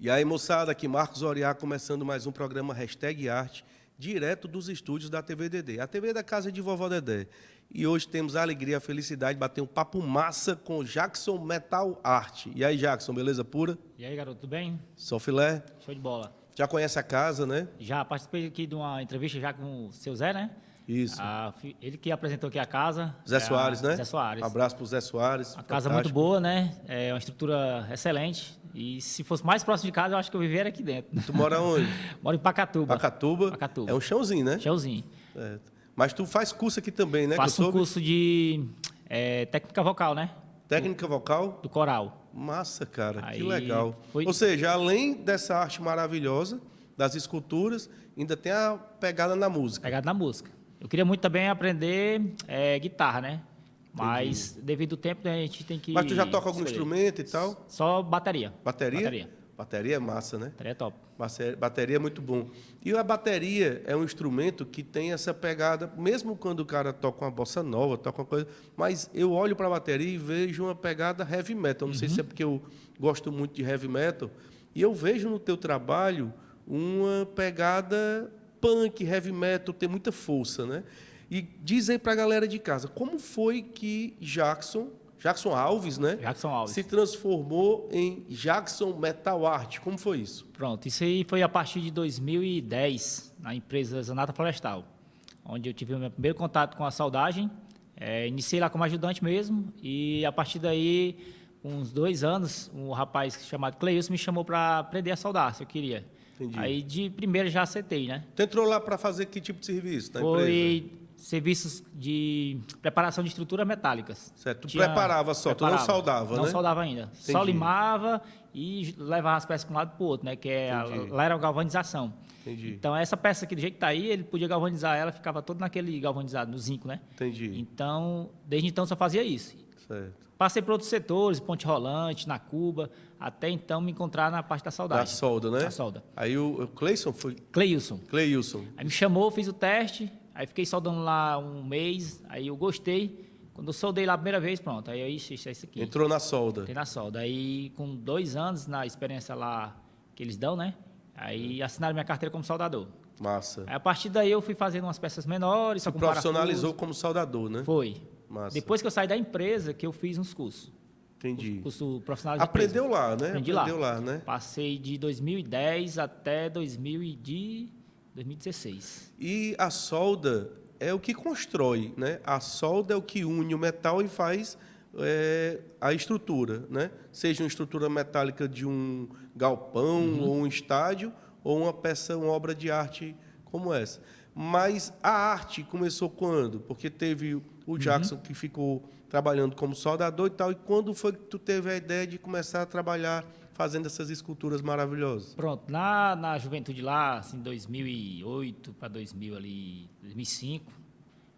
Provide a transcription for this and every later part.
E aí, moçada, aqui Marcos Oriá, começando mais um programa Hashtag Arte, direto dos estúdios da TV Dedé, a TV da casa de Vovó Dedé. E hoje temos a alegria, a felicidade de bater um papo massa com o Jackson Metal Art. E aí, Jackson, beleza pura? E aí, garoto, tudo bem? Só filé? Show de bola. Já conhece a casa, né? Já participei aqui de uma entrevista já com o seu Zé, né? Isso. Ele que apresentou aqui a casa. Zé Soares, né? Zé Soares. Um abraço pro Zé Soares. A casa muito boa, né? É uma estrutura excelente. E se fosse mais próximo de casa, eu acho que eu viveria aqui dentro. Tu mora onde? Moro em Pacatuba. Pacatuba. É um chãozinho, né? Chãozinho. É. Mas tu faz curso aqui também, né? Faço um curso de técnica vocal, né? Técnica vocal? Do coral. Massa, cara. Aí que legal. Ou seja, além dessa arte maravilhosa, das esculturas, ainda tem a pegada na música. Pegada na música. Eu queria muito também aprender guitarra, né? Mas, devido ao tempo, né, a gente tem que... Mas tu já toca algum instrumento e tal? Só bateria. Bateria? Bateria. Bateria é massa, né? Bateria é top. Bateria é muito bom. E a bateria é um instrumento que tem essa pegada, mesmo quando o cara toca uma bossa nova, toca uma coisa... Mas eu olho para a bateria e vejo uma pegada heavy metal. Não sei se é porque eu gosto muito de heavy metal. E eu vejo no teu trabalho uma pegada punk, heavy metal, tem muita força, né? E diz aí para a galera de casa, como foi que Jackson Alves, né? Jackson Alves. Se transformou em Jackson Metal Art. Como foi isso? Pronto, isso aí foi a partir de 2010, na empresa Zanata Florestal, onde eu tive o meu primeiro contato com a soldagem. Iniciei lá como ajudante mesmo, e a partir daí, uns 2 anos, um rapaz chamado Cleilson me chamou para aprender a soldar, se eu queria. Entendi. Aí, de primeira, já aceitei, né? Tu entrou lá para fazer que tipo de serviço na empresa? Foi serviços de preparação de estruturas metálicas. Certo, tu preparava só, tu não soldava, né? Não soldava ainda. Entendi. Só limava e levava as peças para um lado e para o outro, né? Lá era a galvanização. Entendi. Então, essa peça aqui, do jeito que está aí, ele podia galvanizar ela, ficava todo naquele galvanizado, no zinco, né? Entendi. Então, desde então, só fazia isso. Certo. Passei por outros setores, ponte rolante, na Cuba, até então me encontrar na parte da soldagem. Da solda, né? Da solda. Aí o Cleison foi... Cleilson. Aí me chamou, fiz o teste, aí fiquei soldando lá um mês, aí eu gostei. Quando eu soldei lá a primeira vez, pronto, aí eu isso aqui. Entrou na solda. Entrei na solda. Aí, com 2 anos na experiência lá que eles dão, né? Aí assinaram minha carteira como soldador. Massa. Aí, a partir daí eu fui fazendo umas peças menores, só com profissionalizou como soldador, né? Foi. Massa. Depois que eu saí da empresa, que eu fiz uns cursos. Entendi. Curso profissional de Aprendeu empresa. lá, né? Aprendeu lá, né? Passei de 2010 até 2016. E a solda é o que constrói, né? A solda é o que une o metal e faz a estrutura, né? Seja uma estrutura metálica de um galpão ou um estádio ou uma peça, uma obra de arte como essa. Mas a arte começou quando? Porque teve o Jackson que ficou trabalhando como soldador e tal. E quando foi que tu teve a ideia de começar a trabalhar fazendo essas esculturas maravilhosas? Pronto, na juventude lá, assim, 2008 para 2005,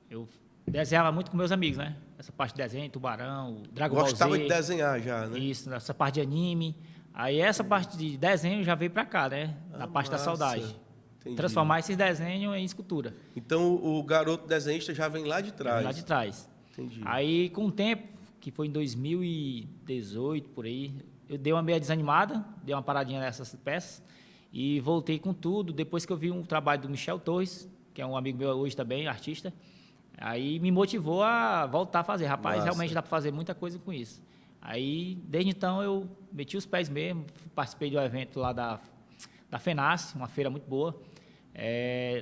eu desenhava muito com meus amigos, né? Essa parte de desenho, Tubarão, Dragon Ball Z. Gostava de desenhar já, né? Isso, essa parte de anime. Aí essa parte de desenho já veio para cá, né? Na parte da massa. soldagem. Entendi. Transformar esses desenhos em escultura. Então o garoto desenhista já vem lá de trás. Lá de trás. Entendi. Aí, com o tempo, que foi em 2018, por aí, eu dei uma meia desanimada, dei uma paradinha nessas peças e voltei com tudo. Depois que eu vi um trabalho do Michel Torres, que é um amigo meu hoje também, artista, aí me motivou a voltar a fazer. Rapaz, Massa. realmente dá para fazer muita coisa com isso. Aí, desde então, eu meti os pés mesmo, participei de um evento lá da FENASSE, uma feira muito boa.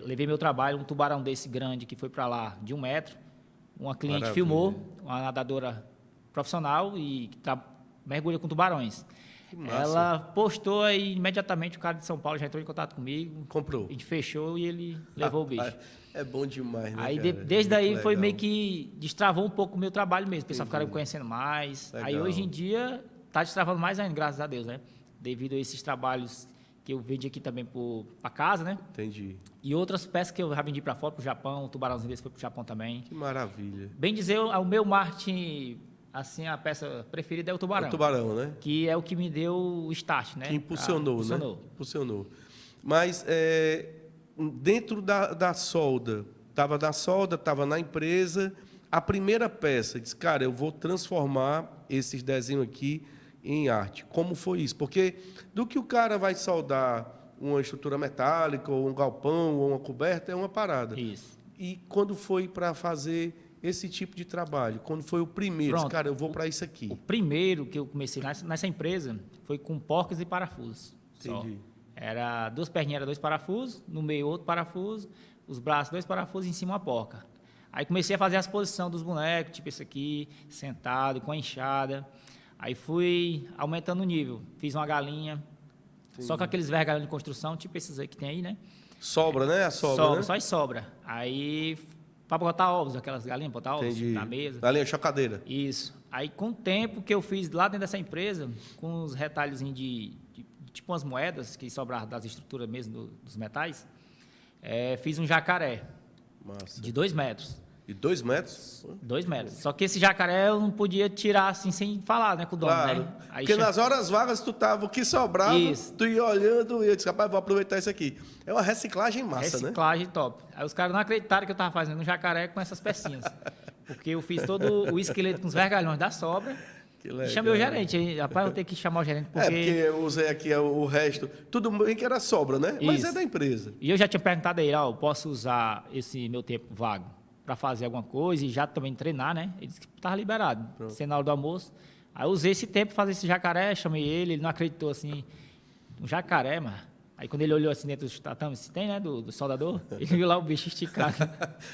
Levei meu trabalho, um tubarão desse grande que foi para lá, de 1 metro. Uma cliente Maravilha. filmou, uma nadadora profissional e que mergulha com tubarões. Que massa. Ela postou aí, imediatamente o cara de São Paulo já entrou em contato comigo. Comprou. A gente fechou e ele levou o bicho. É bom demais, né, Aí, cara? desde Muito aí, foi legal. meio que destravou um pouco o meu trabalho mesmo. O pessoal ficaram me conhecendo mais. Legal. Aí, hoje em dia, está destravando mais ainda, graças a Deus, né? Devido a esses trabalhos que eu vendi aqui também para casa, né? Entendi. E outras peças que eu já vendi para fora, para o Japão. O tubarãozinho desse foi para o Japão também. Que maravilha. Bem dizer, o meu marketing, assim, a peça preferida é o tubarão. O tubarão, né? Que é o que me deu o start, né? Que impulsionou, né? Impulsionou. Mas dentro da solda, estava na solda, estava na empresa, a primeira peça, disse, cara, eu vou transformar esses desenhos aqui em arte. Como foi isso? Porque do que o cara vai soldar uma estrutura metálica, ou um galpão, ou uma coberta, é uma parada. Isso. E quando foi para fazer esse tipo de trabalho? Quando foi o primeiro? Pronto. Cara, eu vou para isso aqui. O primeiro que eu comecei nessa empresa foi com porcas e parafusos. Entendi. Só. Era 2 perninhas, era 2 parafusos, no meio outro parafuso, os braços 2 parafusos e em cima uma porca. Aí comecei a fazer as posições dos bonecos, tipo esse aqui, sentado, com a enxada. Aí fui aumentando o nível. Fiz uma galinha, só com aqueles vergalhões de construção, tipo esses aí que tem aí, né? Sobra, né? A sobra, né? Só as sobra. Aí, para botar ovos, aquelas galinhas, botar ovos Entendi. na mesa. Galinha chocadeira. Isso. Aí, com o tempo que eu fiz lá dentro dessa empresa, com os retalhozinhos de tipo umas moedas que sobraram das estruturas mesmo dos metais, fiz um jacaré Massa. de 2 metros. E 2 metros? 2 metros. Só que esse jacaré eu não podia tirar assim sem falar, né, com o dono, Claro. né? Aí Porque nas horas vagas tu tava, o que sobrava, Isso. tu ia olhando e eu disse, rapaz, vou aproveitar isso aqui. É uma reciclagem massa, né? reciclagem top. Aí os caras não acreditaram que eu estava fazendo um jacaré com essas pecinhas. Porque eu fiz todo o esqueleto com os vergalhões da sobra. Que E legal. chamei o gerente. Aí, rapaz, eu vou ter que chamar o gerente porque... Porque eu usei aqui o resto, tudo bem que era sobra, né? Mas Isso. é da empresa. E eu já tinha perguntado a ele, eu posso usar esse meu tempo vago para fazer alguma coisa e já também treinar, né? Ele disse que estava liberado, sendo na hora do almoço. Aí eu usei esse tempo para fazer esse jacaré, chamei ele não acreditou assim, um jacaré, mano. Aí quando ele olhou assim dentro dos tatames, se tem, né, do soldador, ele viu lá o bicho esticado.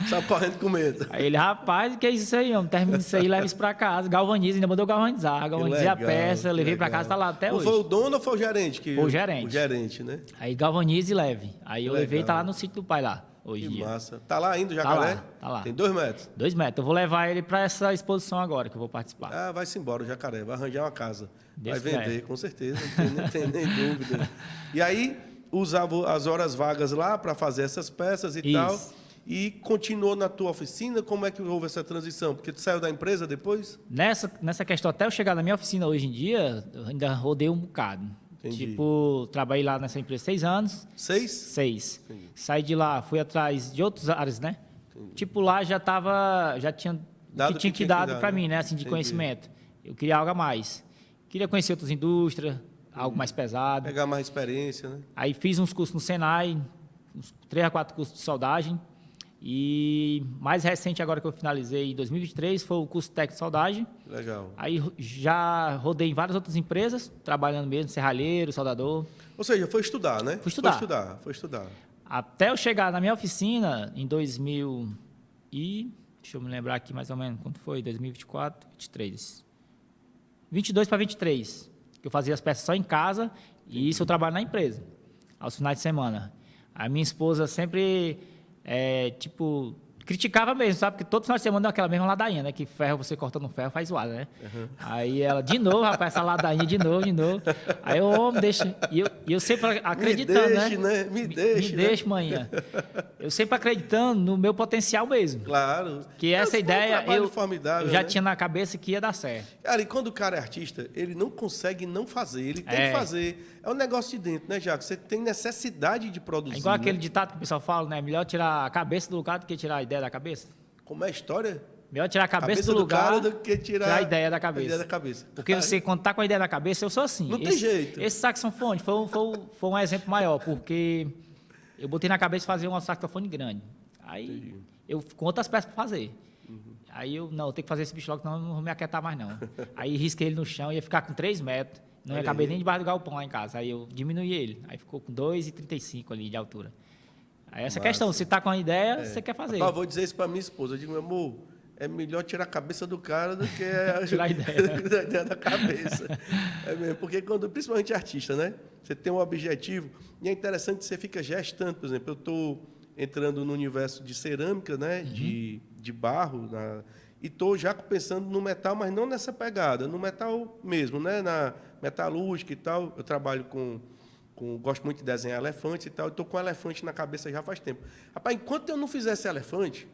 Só correndo com medo. Aí ele, rapaz, que é isso aí, homem? Termina isso aí, leva isso pra casa. Galvaniza, ainda mandou galvanizar. Galvanizei a peça, levei pra casa, tá lá até hoje. Foi o dono ou foi o gerente? Foi o gerente. O gerente, né? Aí galvanize e leve. Aí eu Legal. levei, tá lá no sítio do pai lá, hoje em Que dia. massa. Tá lá ainda o jacaré? Tá lá. Tem 2 metros. 2 metros. Eu vou levar ele pra essa exposição agora, que eu vou participar. Ah, vai-se embora o jacaré, vai arranjar uma casa. Deus Vai vender, quiser. com certeza, não tem nem dúvida. E aí, usava as horas vagas lá para fazer essas peças e Isso. tal. E continuou na tua oficina? Como é que houve essa transição? Porque tu saiu da empresa depois? Nessa questão, até eu chegar na minha oficina hoje em dia, eu ainda rodei um bocado. Entendi. Tipo, trabalhei lá nessa empresa 6 anos. 6? 6. Entendi. Saí de lá, fui atrás de outras áreas, né? Tipo, lá já tinha Dado o que tinha que que tinha que dado dar, para né? mim, né? Assim, de Entendi. conhecimento. Eu queria algo a mais. Queria conhecer outras indústrias, algo mais pesado. Pegar mais experiência, né? Aí fiz uns cursos no Senai, uns 3 a 4 cursos de soldagem. E mais recente agora que eu finalizei em 2023 foi o curso técnico de soldagem. Legal. Aí já rodei em várias outras empresas, trabalhando mesmo, serralheiro, soldador. Ou seja, foi estudar, né? Fui estudar. Foi estudar. Até eu chegar na minha oficina em 2000 e... Deixa eu me lembrar aqui mais ou menos quando foi, 2024, 23. 22 para 23. Eu fazia as peças só em casa e isso eu trabalho na empresa, aos finais de semana. A minha esposa sempre, tipo, criticava mesmo, sabe? Porque todo final de semana deu aquela mesma ladainha, né? Que ferro, você cortando ferro, faz zoada, né? Aí ela, de novo, rapaz, essa ladainha, de novo. Aí eu, homem, deixa... E eu sempre acreditando, né? Me deixe, Me deixe, manhã. Eu sempre acreditando no meu potencial mesmo. Claro. Que essa Mas foi um ideia trabalho eu formidável, já né? tinha na cabeça que ia dar certo. Cara, e quando o cara é artista, ele não consegue não fazer, ele tem que fazer. É um negócio de dentro, né, Jaco? Você tem necessidade de produzir. É igual aquele né? ditado que o pessoal fala, né? Melhor tirar a cabeça do lugar do que tirar a ideia da cabeça. Como é a história? Melhor tirar a cabeça do lugar cara do que tirar a ideia da a cabeça. ideia da cabeça. Porque você, quando tá com a ideia da cabeça, eu sou assim. Não tem jeito. Esse saxofone foi um exemplo maior, porque eu botei na cabeça de fazer um saxofone grande. Aí eu com outras peças para fazer. Aí eu tenho que fazer esse bicho logo, senão eu não vou me aquietar mais não. Aí risquei ele no chão, ia ficar com 3 metros. Não ia Olha caber aí. nem debaixo do galpão lá em casa. Aí eu diminuí ele. Aí ficou com 2,35 ali de altura. Aí essa Massa. questão, você tá com a ideia, você quer fazer. Rapaz, vou dizer isso para minha esposa. Eu digo, meu amor, é melhor tirar a cabeça do cara do que Tirar a ideia. da ideia da cabeça. É mesmo, porque principalmente artista, né? Você tem um objetivo e é interessante que você fica gestando. Por exemplo, eu estou entrando no universo de cerâmica, né? De barro, e estou já pensando no metal, mas não nessa pegada, no metal mesmo, né? Na metalúrgica e tal. Eu trabalho gosto muito de desenhar elefantes e tal. Estou com um elefante na cabeça já faz tempo. Rapaz, enquanto eu não fizesse elefante,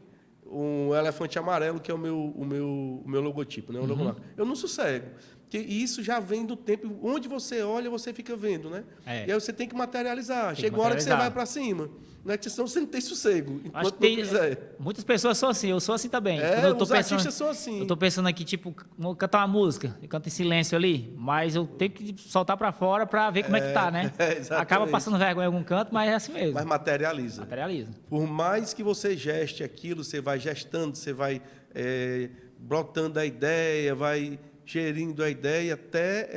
um elefante amarelo, que é o meu logotipo, né? O logomarca, eu não sossego. E isso já vem do tempo. Onde você olha, você fica vendo, né? É. E aí você tem que materializar. Tem que Chega uma hora que você materializar. vai para cima. Né? Porque senão você não tem sossego, Acho enquanto que não fizer. muitas pessoas são assim, eu sou assim também. Quando eu tô Os pensando, artistas são assim. eu tô pensando aqui, tipo, vou cantar uma música, eu canto em silêncio ali, mas eu tenho que soltar para fora para ver como é que tá, né? exatamente. Acaba passando vergonha em algum canto, mas é assim mesmo. Mas materializa. Materializa. Por mais que você geste aquilo, você vai gestando, você vai brotando a ideia, vai gerindo a ideia até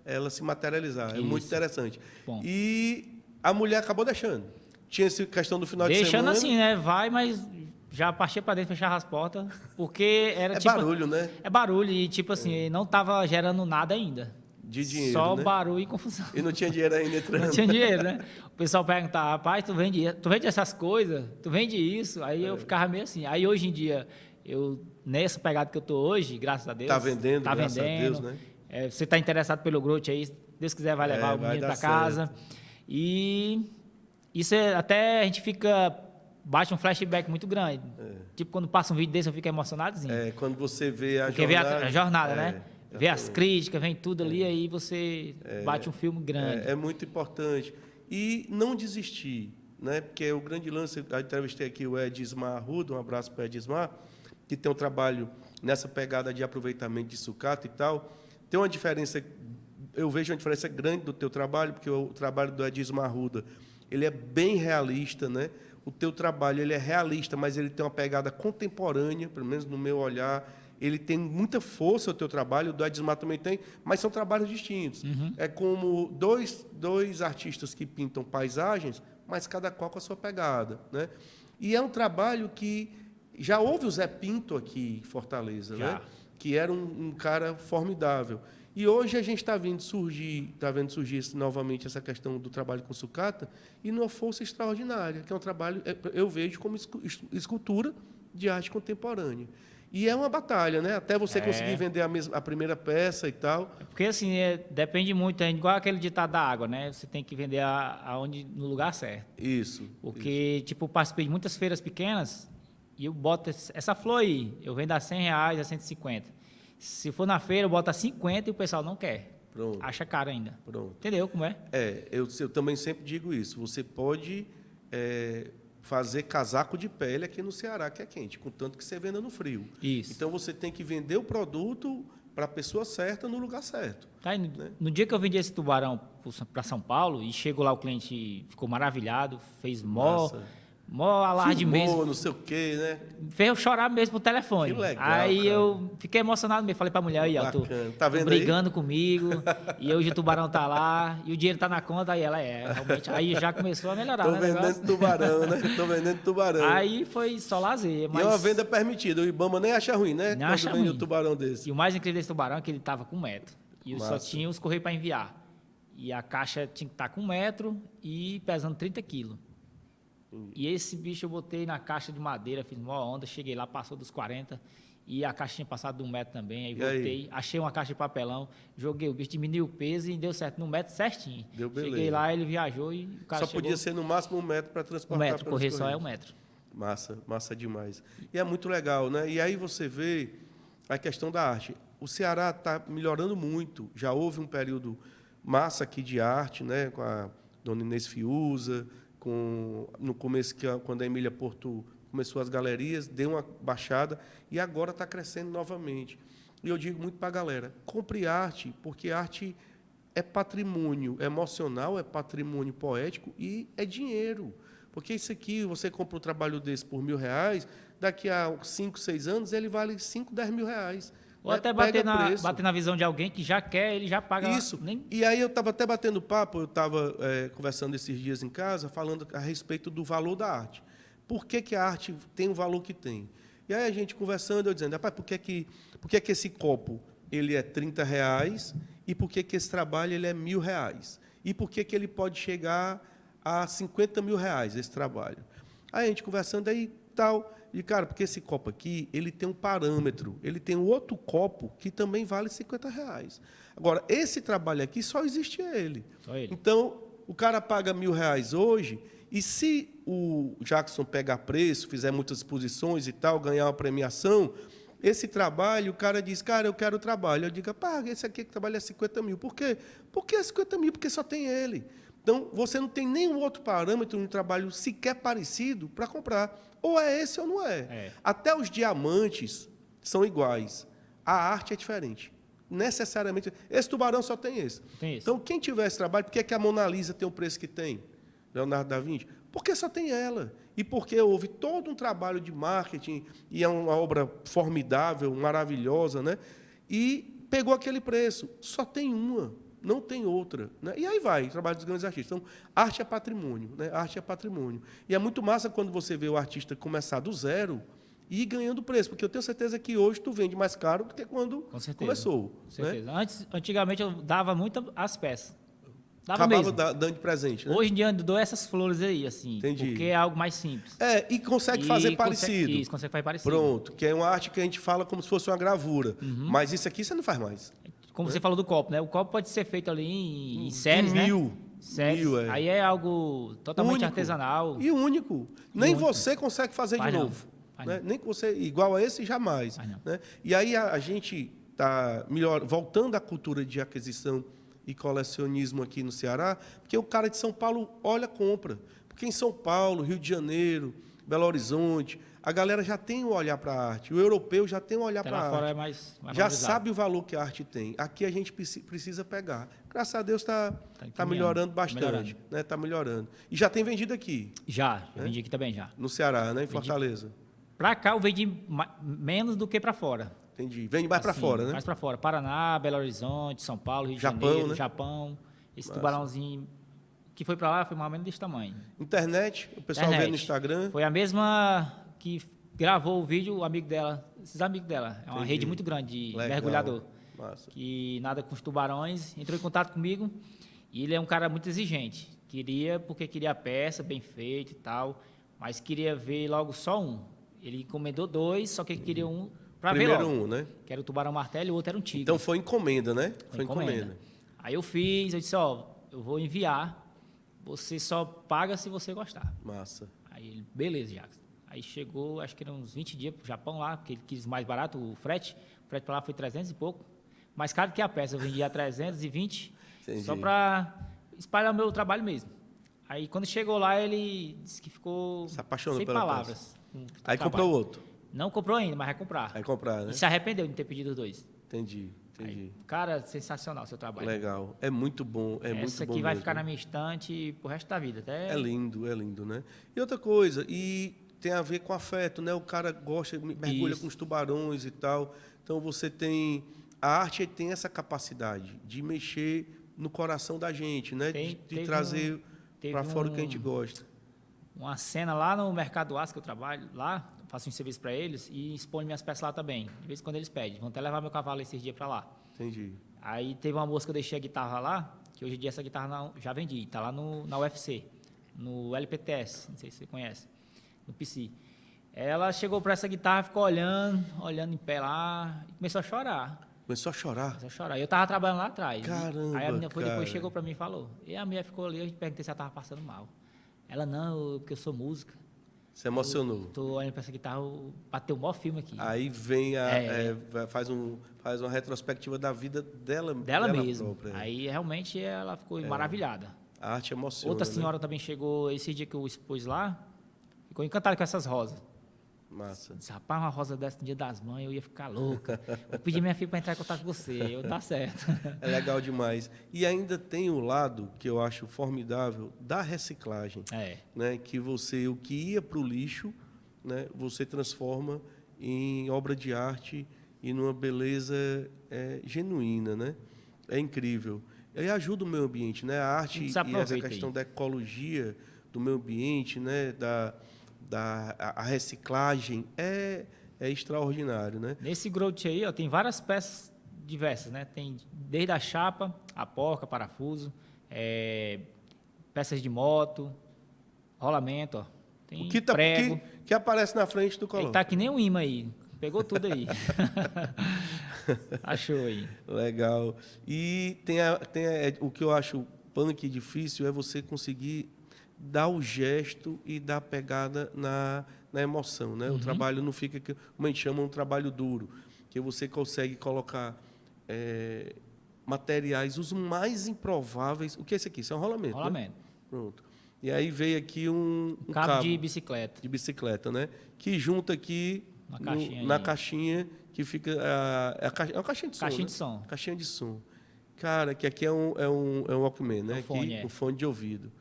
ela se materializar. É muito Isso. interessante. Bom. E a mulher acabou deixando. Tinha essa questão do final de Deixando semana. assim, né? Vai, mas já partia para dentro, fechava as portas, porque era É tipo... barulho, né? É barulho e, tipo assim, não tava gerando nada ainda. De dinheiro, Só né? barulho e confusão. E não tinha dinheiro ainda entrando. Não tinha dinheiro, né? O pessoal perguntava, rapaz, tu vende essas coisas? Tu vende isso? Aí eu ficava meio assim. Aí hoje em dia, nessa pegada que eu tô hoje, graças a Deus. Tá vendendo, tá graças vendendo. a Deus, né? Você tá interessado pelo Growth aí, se Deus quiser, vai levar o vai menino dar para casa. E isso até a gente bate um flashback muito grande. Tipo, quando passa um vídeo desse, eu fico emocionadozinho. Quando você vê a Porque jornada... vê a jornada, né? Vê as exatamente. críticas, vem tudo ali, aí você bate um filme grande. É muito importante. E não desistir, né? Porque o grande lance, eu entrevistei aqui o Edismar Arruda, um abraço para o Edismar, que tem um trabalho nessa pegada de aproveitamento de sucata e tal. Tem uma diferença, eu vejo uma diferença grande do teu trabalho, porque o trabalho do Edismar Arruda, ele é bem realista, né? O teu trabalho, ele é realista, mas ele tem uma pegada contemporânea, pelo menos no meu olhar. Ele tem muita força o teu trabalho, o do Edismar também tem, mas são trabalhos distintos. É como dois artistas que pintam paisagens, mas cada qual com a sua pegada, né? E é um trabalho que já houve o Zé Pinto aqui em Fortaleza, né? Que era um cara formidável. E hoje a gente está vendo surgir novamente essa questão do trabalho com sucata e numa força extraordinária, que é um trabalho, eu vejo como escultura de arte contemporânea. E é uma batalha, né? Até você conseguir vender a primeira peça e tal. Porque assim, depende muito, é igual aquele ditado da água, né? Você tem que vender no lugar certo. Isso. Porque, tipo, eu participei de muitas feiras pequenas e eu boto essa flor aí, eu vendo a R$100, a 150. Se for na feira, eu boto a 50 e o pessoal não quer. Pronto. Acha caro ainda. Pronto. Entendeu como é? Eu também sempre digo isso. Você pode fazer casaco de pele aqui no Ceará, que é quente, contanto que você venda no frio. Isso. Então, você tem que vender o produto para a pessoa certa, no lugar certo. Tá, e né? No dia que eu vendi esse tubarão para São Paulo, e chegou lá o cliente, ficou maravilhado, fez mó alarde mesmo. Não sei o quê, né? Fez eu chorar mesmo por telefone. Que legal, aí cara. eu fiquei emocionado mesmo. Falei pra mulher, aí, ó, Tá vendo brigando comigo, e hoje o tubarão tá lá, e o dinheiro tá na conta, aí ela realmente. Aí já começou a melhorar, Tô né? vendendo tubarão, né? Tô vendendo tubarão. Aí foi só lazer. Mas... E é uma venda permitida. O Ibama nem acha ruim, né? Não Quando acha vende ruim. um tubarão desse. E o mais incrível desse tubarão é que ele tava com 1 metro. E eu só Massa. tinha os correios para enviar. E a caixa tinha que estar com 1 metro e pesando 30 quilos. E esse bicho eu botei na caixa de madeira, fiz uma onda, cheguei lá, passou dos 40, e a caixa tinha passado de 1 metro também, aí voltei, achei uma caixa de papelão, joguei o bicho, diminuiu o peso e deu certo, no metro certinho. Deu beleza. Cheguei lá, ele viajou e o cara Só podia ser no máximo 1 metro para transportar. 1 metro, correr só é 1 metro. Massa demais. E é muito legal, né? E aí você vê a questão da arte. O Ceará está melhorando muito, já houve um período massa aqui de arte, né? Com a dona Inês Fiuza, no começo, quando a Emília Porto começou as galerias, deu uma baixada e agora está crescendo novamente. E eu digo muito para a galera, compre arte, porque arte é patrimônio emocional, é patrimônio poético e é dinheiro. Porque isso aqui, você compra um trabalho desse por R$1.000, daqui a 5, 6 anos, ele vale 5, 10 mil reais. Ou até bater na visão de alguém que já quer, ele já paga. Isso. E aí eu estava até batendo papo, eu estava conversando esses dias em casa, falando a respeito do valor da arte. Por que a arte tem o valor que tem? E aí a gente conversando, eu dizendo, rapaz, por que esse copo ele é R$30 e por que esse trabalho ele é R$1.000? E por que ele pode chegar a R$50 mil, esse trabalho? Aí a gente conversando aí tal... E, cara, porque esse copo aqui, ele tem um parâmetro, ele tem um outro copo que também vale R$50. Agora, esse trabalho aqui, só existe ele. Só ele. Então, o cara paga R$1.000 hoje, e se o Jackson pegar preço, fizer muitas exposições e tal, ganhar uma premiação, Esse trabalho, o cara diz, cara, eu quero trabalho. Eu digo, pá, esse aqui que trabalha é 50 mil. Por quê? Por que 50 mil? Porque só tem ele. Então, você não tem nenhum outro parâmetro no trabalho sequer parecido para comprar. Ou é esse ou não é. Até os diamantes são iguais. A arte é diferente. Necessariamente. Esse tubarão só tem esse. Então, quem tiver esse trabalho, por que a Mona Lisa tem o preço que tem? Leonardo da Vinci? Porque só tem ela. E porque houve todo um trabalho de marketing, e é uma obra formidável, maravilhosa, né? E pegou aquele preço. Só tem uma, não tem outra. Né? E aí vai, o trabalho dos grandes artistas. Então, arte é patrimônio, né? Arte é patrimônio. E é muito massa quando você vê o artista começar do zero e ir ganhando preço, porque eu tenho certeza que hoje tu vende mais caro do que quando começou. Com certeza. Né? Antigamente eu dava muito as peças. Acabava dando de presente, né? Hoje em dia eu dou essas flores aí, assim. Entendi. Porque é algo mais simples. E consegue fazer parecido. Isso, consegue fazer parecido. Pronto, que é uma arte que a gente fala como se fosse uma gravura. Mas isso aqui você não faz mais. Como você falou do copo, né? O copo pode ser feito ali em séries, né? Séries. Aí é algo totalmente único, artesanal. E único. Nem você consegue fazer de novo. Né? Nem que você, igual a esse, jamais. Né? E aí a gente está voltando à cultura de aquisição e colecionismo aqui no Ceará, porque o cara de São Paulo olha, compra. Porque em São Paulo, Rio de Janeiro, Belo Horizonte, a galera já tem um olhar para a arte. O europeu já tem um olhar para a arte. Fora é mais já sabe o valor que a arte tem. Aqui a gente precisa pegar. Graças a Deus está melhorando bastante. Está melhorando. E já tem vendido aqui. Já vendi aqui também já. No Ceará, né? Em Fortaleza. Para cá eu vendi menos do que para fora. Entendi. Vende mais para fora, né? Mais para fora. Paraná, Belo Horizonte, São Paulo, Rio de Janeiro, Japão. Esse tubarãozinho que foi para lá foi mais ou menos desse tamanho. Internet, o pessoal vê no Instagram. Foi a mesma que gravou o vídeo, o amigo dela, esses amigos dela. É uma rede muito grande de mergulhador. Massa. Que nada com os tubarões. Entrou em contato comigo e ele é um cara muito exigente. Porque queria a peça bem feita e tal, mas queria ver logo só um. Ele encomendou 2, só que ele queria um para ver logo. Primeiro um, né? Que era o tubarão martelo e o outro era um tigre. Então foi encomenda, né? Foi encomenda. Aí eu disse, eu vou enviar, você só paga se você gostar. Massa. Aí ele, beleza, Jackson. Aí chegou, acho que eram uns 20 dias pro Japão lá, porque ele quis mais barato o frete. O frete para lá foi 300 e pouco. Mais caro que a peça, eu vendia a 320, só para espalhar o meu trabalho mesmo. Aí quando chegou lá, ele disse que ficou se apaixonou sem pela palavras. Aí comprou outro. Não comprou ainda, mas vai comprar. Vai comprar, né? E se arrependeu de ter pedido 2. Entendi. Aí, cara, sensacional o seu trabalho. Legal. É muito bom. Essa aqui vai ficar na minha estante pro resto da vida. Até... É lindo, né? E outra coisa, tem a ver com afeto, né? O cara gosta, mergulha com os tubarões e tal. Então você tem... A arte tem essa capacidade de mexer no coração da gente, né? De trazer para fora o que a gente gosta. Uma cena lá no Mercado Aço que eu trabalho, lá, faço um serviço para eles e exponho minhas peças lá também. De vez em quando eles pedem. Vão até levar meu cavalo esses dias para lá. Entendi. Aí teve uma moça que eu deixei a guitarra lá, que hoje em dia essa guitarra já vendi. Está lá na UFC, no LPTS, não sei se você conhece, no PC. Ela chegou para essa guitarra, ficou olhando em pé lá, e começou a chorar. Começou a chorar? Eu estava trabalhando lá atrás. Caramba, aí a menina depois chegou para mim e falou. E a mulher ficou ali, eu perguntei se ela estava passando mal. Ela, não, porque eu sou música. Você emocionou? Estou olhando para essa guitarra, bateu o maior filme aqui. Aí vem, faz uma retrospectiva da vida dela mesma. Própria. Aí realmente ela ficou maravilhada. A arte emociona. Outra senhora também chegou, esse dia que eu expus lá, ficou encantada com essas rosas. Massa. Disse, rapaz, uma rosa dessa no Dia das Mães, eu ia ficar louca. Eu pedi minha filha para entrar em contato com você. Tá certo. É legal demais. E ainda tem o lado que eu acho formidável da reciclagem. Né? Que o que ia para o lixo, né? Você transforma em obra de arte e numa beleza genuína, né? É incrível. E ajuda o meio ambiente, né? A arte e essa questão da ecologia do meio ambiente, né? A reciclagem é extraordinário, né? Nesse growth aí, tem várias peças diversas, né? Tem desde a chapa, a porca, parafuso, peças de moto, rolamento, ó. Tem prego. Que aparece na frente do colono. Ele tá que nem um imã aí, pegou tudo aí. Achou aí. Legal. E o que eu acho punk difícil é você conseguir dar o gesto e dar a pegada na emoção, né? O trabalho não fica, como a gente chama, um trabalho duro, que você consegue colocar materiais os mais improváveis. O que é esse aqui? Isso é um rolamento, Rolamento. né? Pronto. E aí veio aqui um Cabo de bicicleta. De bicicleta, né? Que junta aqui na caixinha que fica... É uma caixinha de som, Caixinha né? de som. Caixinha de som. Cara, que aqui é um Walkman, né? Um fone, aqui, um fone de ouvido.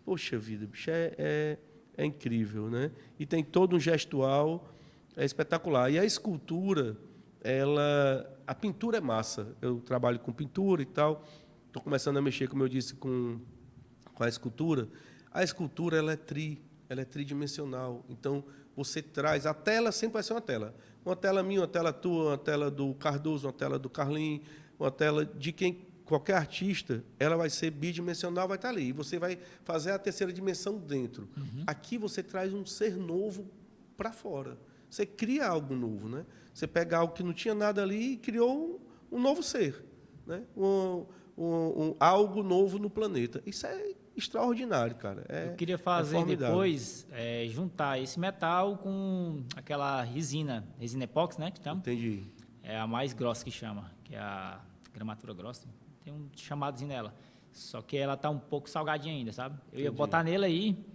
Poxa vida, bicho, é incrível, né? E tem todo um gestual espetacular. E a escultura, a pintura é massa. Eu trabalho com pintura e tal. Estou começando a mexer, como eu disse, com a escultura. A escultura ela é tridimensional. Então, você traz... A tela sempre vai ser uma tela. Uma tela minha, uma tela tua, uma tela do Cardoso, uma tela do Carlinhos, uma tela de qualquer artista, ela vai ser bidimensional, vai estar ali. E você vai fazer a terceira dimensão dentro. Aqui você traz um ser novo para fora. Você cria algo novo, né? Você pega algo que não tinha nada ali e criou um novo ser, né? Algo novo no planeta. Isso é extraordinário, cara. Eu queria fazer depois, juntar esse metal com aquela resina epóxi, né? Que chama. Entendi. É a mais grossa que chama, que é a gramatura grossa. Tem um chamadozinho nela. Só que ela tá um pouco salgadinha ainda, sabe? Eu ia botar nele aí,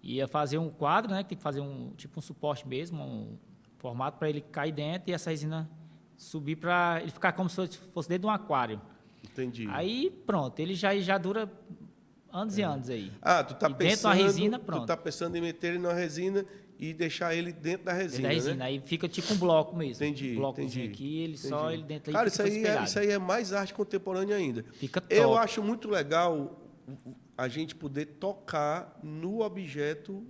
ia fazer um quadro, né? Que tem que fazer um suporte mesmo, um formato para ele cair dentro e essa resina subir para ele ficar como se fosse dentro de um aquário. Entendi. Aí, pronto, ele já dura anos e anos aí. Tu tá e pensando... dentro da resina, pronto. Tu tá pensando em meter ele na resina e deixar ele dentro da resina, né? Aí fica tipo um bloco mesmo. Entendi, um blocozinho aqui, só ele dentro aí. Cara, fica isso aí é mais arte contemporânea ainda. Fica top. Eu acho muito legal a gente poder tocar no objeto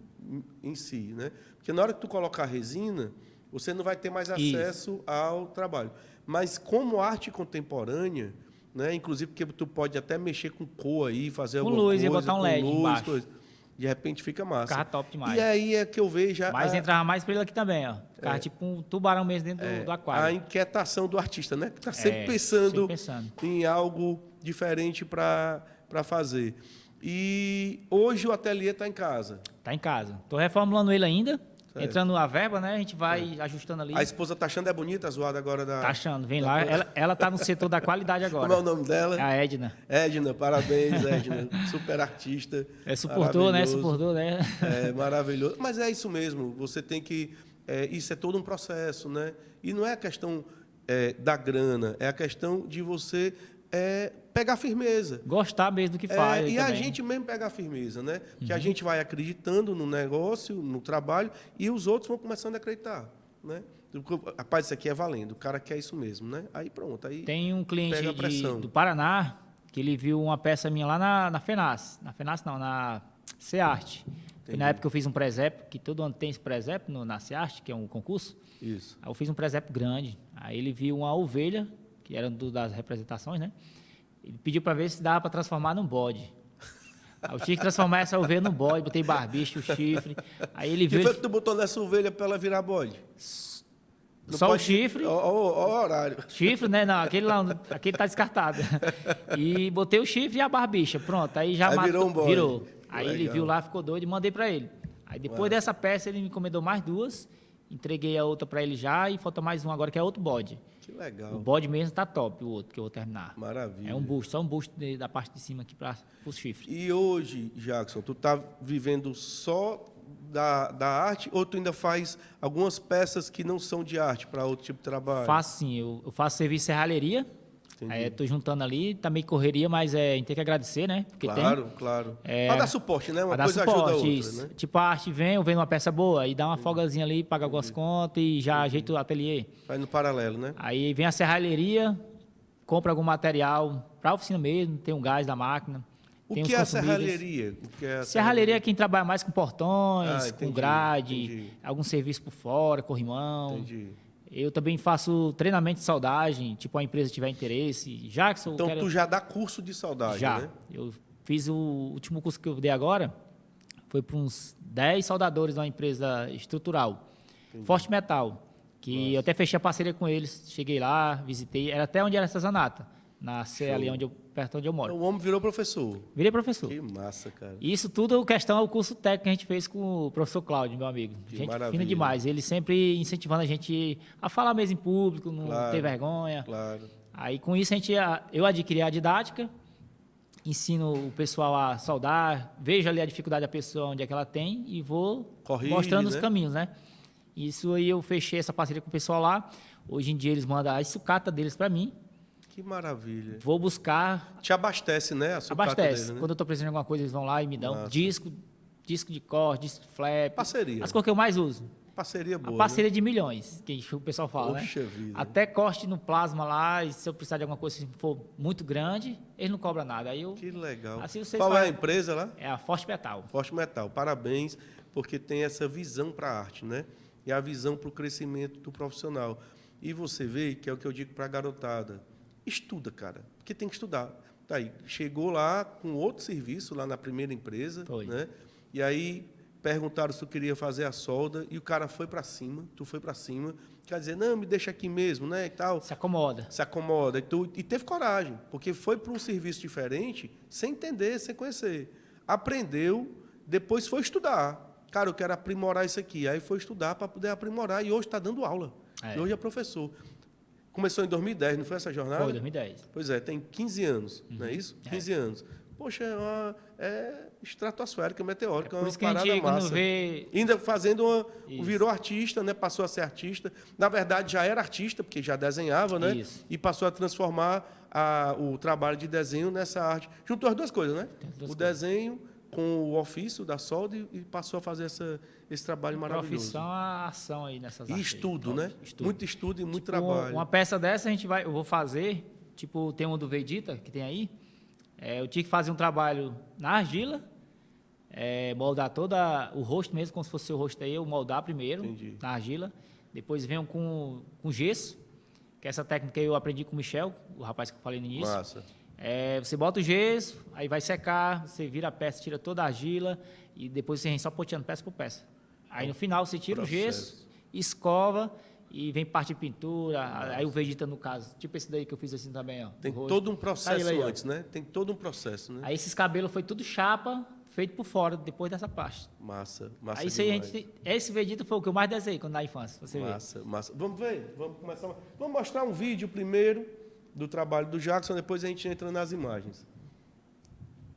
em si, né? Porque na hora que tu colocar a resina, você não vai ter mais acesso ao trabalho. Mas como arte contemporânea, né? Inclusive porque tu pode até mexer com cor aí, fazer alguma coisa. Com luz, botar um LED embaixo. Coisa. De repente fica massa. Ficava top demais. E aí é que eu vejo... Mas entrava mais pra ele aqui também, ó. Ficava tipo um tubarão mesmo dentro do aquário. A inquietação do artista, né? Que está sempre pensando em algo diferente para fazer. E hoje o ateliê está em casa. Está em casa. Estou reformulando ele ainda. Certo. Entrando a verba, né? A gente vai ajustando ali. A esposa tá achando bonita, a zoada agora da... Tá achando, vem lá. Ela tá no setor da qualidade agora. Como é o nome dela? É a Edna. Edna, parabéns, Edna. Super artista. Suportou, né? Suportou, né? É maravilhoso. Mas é isso mesmo. Você tem que... isso é todo um processo, né? E não é a questão da grana, é a questão de você... pegar firmeza. Gostar mesmo do que faz. E a gente mesmo pegar firmeza, né? Que a gente vai acreditando no negócio, no trabalho, e os outros vão começando a acreditar, né? Rapaz, isso aqui é valendo, o cara quer isso mesmo, né? Aí pronto, aí tem um cliente do Paraná que ele viu uma peça minha lá na FENAS. Na FENAS não, na SEARTE. Na época eu fiz um presépio, que todo ano tem esse presépio na SEARTE, que é um concurso. Isso. Aí eu fiz um presépio grande. Aí ele viu uma ovelha, que era das representações, né? Ele pediu para ver se dava para transformar num bode. Aí eu tive que transformar essa ovelha num bode, botei barbicho, chifre. Aí ele viu... O que foi que tu botou nessa ovelha para ela virar bode? Só o chifre. Ó o horário. Chifre, né? Não, aquele tá descartado. E botei o chifre e a barbicha. Pronto, aí já matou. Virou um bode. Virou. Aí Legal. Ele viu lá, ficou doido e mandei para ele. Aí depois dessa peça ele me encomendou mais duas. Entreguei a outra para ele já e falta mais uma agora, que é outro bode. Que legal. O bode mesmo tá top, o outro que eu vou terminar. Maravilha. É um busto, só um busto da parte de cima aqui para os chifres. E hoje, Jackson, tu tá vivendo só da arte ou tu ainda faz algumas peças que não são de arte para outro tipo de trabalho? Faço sim, eu faço serviço de serralheria. Estou juntando ali, tá meio correria, mas a gente tem que agradecer, né? Porque claro. Para dar suporte, né? Uma coisa ajuda a outra, né? Tipo, a arte vem, eu venho uma peça boa, e dá uma folgazinha ali, paga algumas contas e já ajeita o ateliê. Vai no paralelo, né? Aí vem a serralheria, compra algum material para a oficina mesmo, tem um gás da máquina. O que é a serralheria? Serralheria é quem trabalha mais com portões, com grade, algum serviço por fora, corrimão. Entendi. Eu também faço treinamento de soldagem, tipo a empresa tiver interesse. Jackson, então, tu já dá curso de soldagem, né? Eu fiz o último curso que eu dei agora, foi para uns 10 soldadores de uma empresa estrutural, Forte Metal, que eu até fechei a parceria com eles. Cheguei lá, visitei, era até onde era artesanato, Nascer Show. ali perto onde eu moro. Então, o homem virou professor. Virei professor. Que massa, cara. E isso tudo questão é o curso técnico que a gente fez com o professor Cláudio, meu amigo. Que Gente maravilha. fina demais. Ele sempre incentivando a gente a falar mesmo em público, não Claro. ter vergonha. Claro. Aí com isso eu adquiri a didática, ensino o pessoal a soldar, vejo ali a dificuldade da pessoa, onde é que ela tem e vou Corrige, mostrando os né? caminhos, né? Isso aí eu fechei essa parceria com o pessoal lá. Hoje em dia eles mandam a sucata deles para mim. Que maravilha. Vou buscar, Te abastece, né? A sucata abastece. dele, né? Quando eu estou precisando de alguma coisa, eles vão lá e me dão Massa. disco de corte, disco de flap. Parceria. As coisas que eu mais uso. Parceria A boa, parceria de milhões, que o pessoal fala, Poxa né? vida. Até corte no plasma lá, e se eu precisar de alguma coisa que for muito grande, eles não cobram nada. Aí eu, né? Que legal. assim vocês Qual é a fazem- empresa lá? É a Forte Metal. Forte Metal. Parabéns, porque tem essa visão para a arte, né? E a visão para o crescimento do profissional. E você vê, que é o que eu digo para a garotada, estuda, cara, porque tem que estudar. Tá aí, chegou lá com outro serviço, lá na primeira empresa, Foi. né? E aí perguntaram se tu queria fazer a solda, e o cara foi para cima, tu foi para cima, quer dizer, não, me deixa aqui mesmo, né, e tal. Se acomoda. Se acomoda. E teve coragem, porque foi para um serviço diferente, sem entender, sem conhecer. Aprendeu, depois foi estudar. Cara, eu quero aprimorar isso aqui. Aí foi estudar para poder aprimorar, e hoje está dando aula. É. E hoje é professor. Começou em 2010, não foi essa jornada? Foi, 2010. Pois é, tem 15 anos, não é isso? 15 anos. Poxa, é estratosférica, meteórica, é Por uma isso que a parada gente, quando massa. vê... Ainda fazendo Isso. virou artista, né? Passou a ser artista. Na verdade, já era artista, porque já desenhava, né? Isso. E passou a transformar o trabalho de desenho nessa arte. Juntou as duas coisas, né? Tem as duas O coisas. desenho com o ofício da solda e passou a fazer esse trabalho maravilhoso. Profissão, a ação aí nessas E artes aí. estudo, Top. né? Estudo. Muito estudo e muito Tipo, trabalho. uma peça dessa eu vou fazer, tipo, tem uma do Vegeta, que tem aí. Eu tinha que fazer um trabalho na argila, moldar todo o rosto mesmo, como se fosse o rosto aí, eu moldar primeiro Entendi. na argila. Depois venho com gesso, que essa técnica eu aprendi com o Michel, o rapaz que eu falei no início. Massa. Você bota o gesso, aí vai secar, você vira a peça, tira toda a argila e depois você vem só poteando peça por peça. Aí no final você tira Processo. o gesso, escova e vem parte de pintura. Aí o Vegeta, no caso, tipo esse daí que eu fiz assim também, ó. Tem o rosto. todo um Tá processo ele aí, ó. antes, né? Tem todo um processo, né? Aí esses cabelos foi tudo chapa, feito por fora, depois dessa parte. Massa, massa Aí isso aí demais. esse Vegeta foi o que eu mais desenhei quando na infância, você vê. Massa, massa. Vamos ver? Vamos começar. Vamos mostrar um vídeo primeiro do trabalho do Jackson, depois a gente entra nas imagens.